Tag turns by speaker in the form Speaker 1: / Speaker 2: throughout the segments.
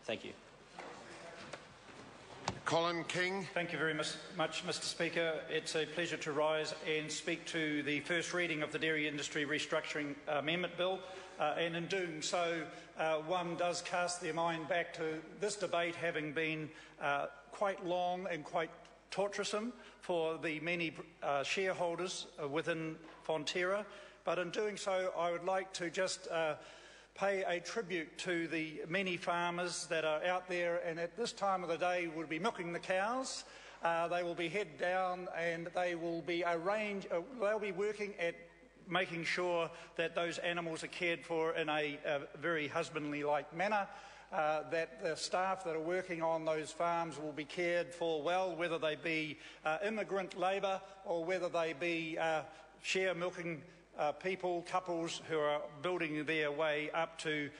Speaker 1: Thank you.
Speaker 2: Colin King.
Speaker 3: Thank you very much, Mr Speaker. It's a pleasure to rise and speak to the first reading of the Dairy Industry Restructuring Amendment Bill, and in doing so, one does cast their mind back to this debate having been quite long and quite torturesome for the many shareholders within Fonterra, but in doing so I would like to just pay a tribute to the many farmers that are out there and at this time of the day will be milking the cows. They will be head down and they will be they'll be working at making sure that those animals are cared for in a very husbandly-like manner, that the staff that are working on those farms will be cared for well, whether they be immigrant labour or whether they be share milking people, couples who are building their way up to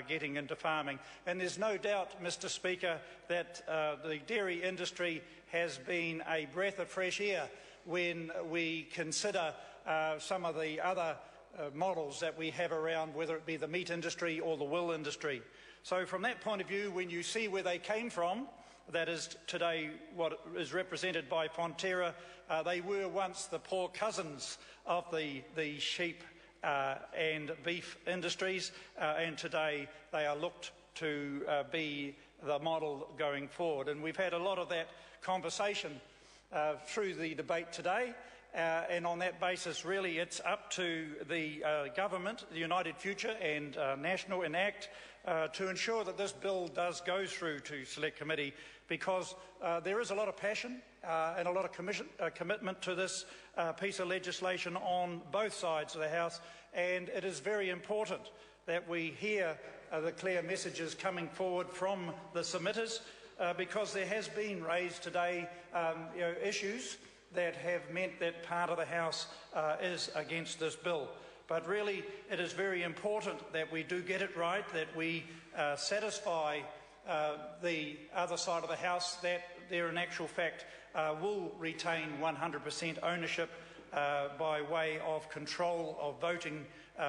Speaker 3: getting into farming. And there's no doubt, Mr Speaker, that the dairy industry has been a breath of fresh air when we consider some of the other models that we have around, whether it be the meat industry or the wool industry. So from that point of view, when you see where they came from, that is today what is represented by Fonterra, they were once the poor cousins of the sheep and beef industries, and today they are looked to be the model going forward. And we've had a lot of that conversation through the debate today, and on that basis really it's up to the government, the United Future and National Enact, to ensure that this bill does go through to Select Committee, because there is a lot of passion and a lot of commitment to this piece of legislation on both sides of the House, and it is very important that we hear the clear messages coming forward from the submitters, because there has been raised today issues that have meant that part of the House is against this bill. But really, it is very important that we do get it right, that we satisfy the other side of the House that there in actual fact will retain 100% ownership by way of control of voting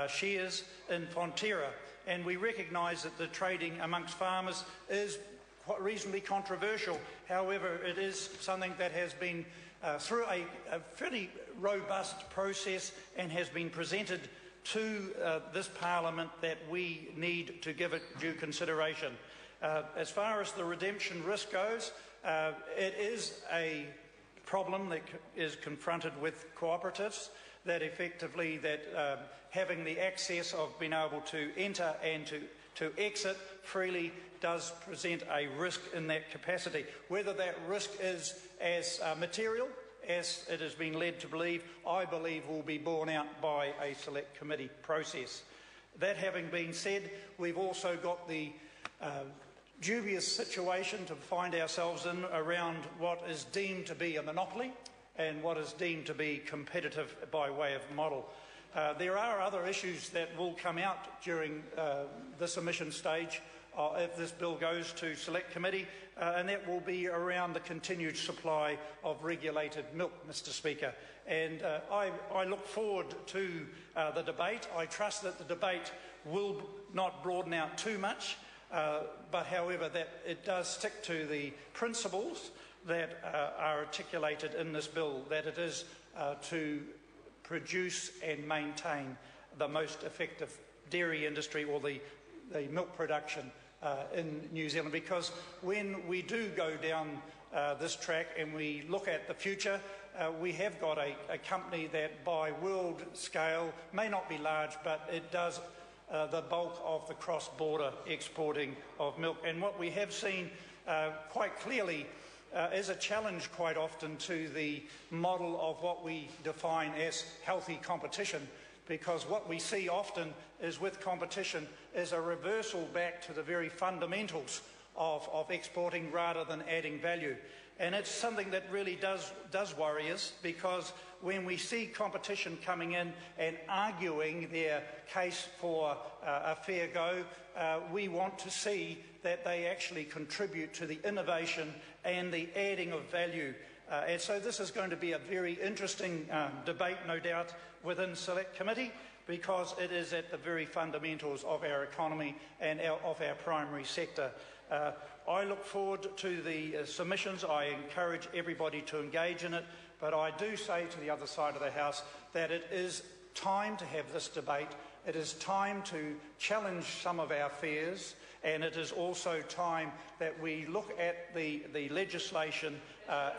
Speaker 3: shares in Fonterra. And we recognise that the trading amongst farmers is quite reasonably controversial. However, it is something that has been through a fairly robust process and has been presented to this Parliament that we need to give it due consideration. As far as the redemption risk goes, it is a problem that is confronted with cooperatives, that effectively having the access of being able to enter and to exit freely does present a risk in that capacity. Whether that risk is as material as it has been led to believe, I believe will be borne out by a Select Committee process. That having been said, we've also got the dubious situation to find ourselves in around what is deemed to be a monopoly and what is deemed to be competitive by way of model. There are other issues that will come out during the submission stage if this bill goes to Select Committee, and that will be around the continued supply of regulated milk, Mr Speaker. And I look forward to the debate. I trust that the debate will not broaden out too much, but however that it does stick to the principles that are articulated in this bill, that it is to produce and maintain the most effective dairy industry or the milk production in New Zealand. Because when we do go down this track and we look at the future, we have got a company that by world scale may not be large, but it does the bulk of the cross-border exporting of milk. And what we have seen quite clearly is a challenge quite often to the model of what we define as healthy competition, because what we see often is with competition is a reversal back to the very fundamentals of exporting rather than adding value. And it's something that really does worry us, because when we see competition coming in and arguing their case for a fair go, we want to see that they actually contribute to the innovation and the adding of value. And so this is going to be a very interesting debate, no doubt, within Select Committee. because it is at the very fundamentals of our economy and of our primary sector. I look forward to the submissions. I encourage everybody to engage in it, but I do say to the other side of the House that it is time to have this debate. It is time to challenge some of our fears, and it is also time that we look at the legislation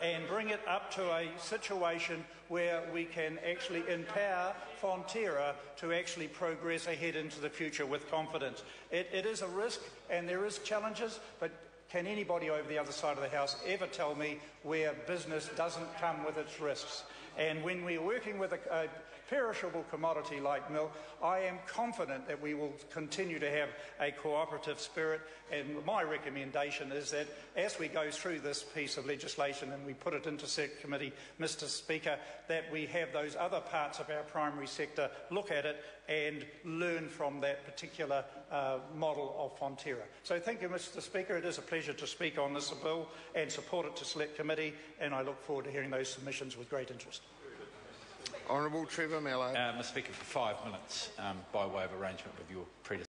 Speaker 3: and bring it up to a situation where we can actually empower Fonterra to actually progress ahead into the future with confidence. It is a risk and there is challenges, but can anybody over the other side of the House ever tell me where business doesn't come with its risks? And when we're working with a perishable commodity like milk, I am confident that we will continue to have a cooperative spirit, and my recommendation is that as we go through this piece of legislation and we put it into Select Committee, Mr Speaker, that we have those other parts of our primary sector look at it and learn from that particular model of Fonterra. So thank you, Mr Speaker. It is a pleasure to speak on this bill and support it to Select Committee, and I look forward to hearing those submissions with great interest.
Speaker 1: Honourable Trevor Mallow.
Speaker 2: Mr Speaker, for 5 minutes, by way of arrangement with your predecessor.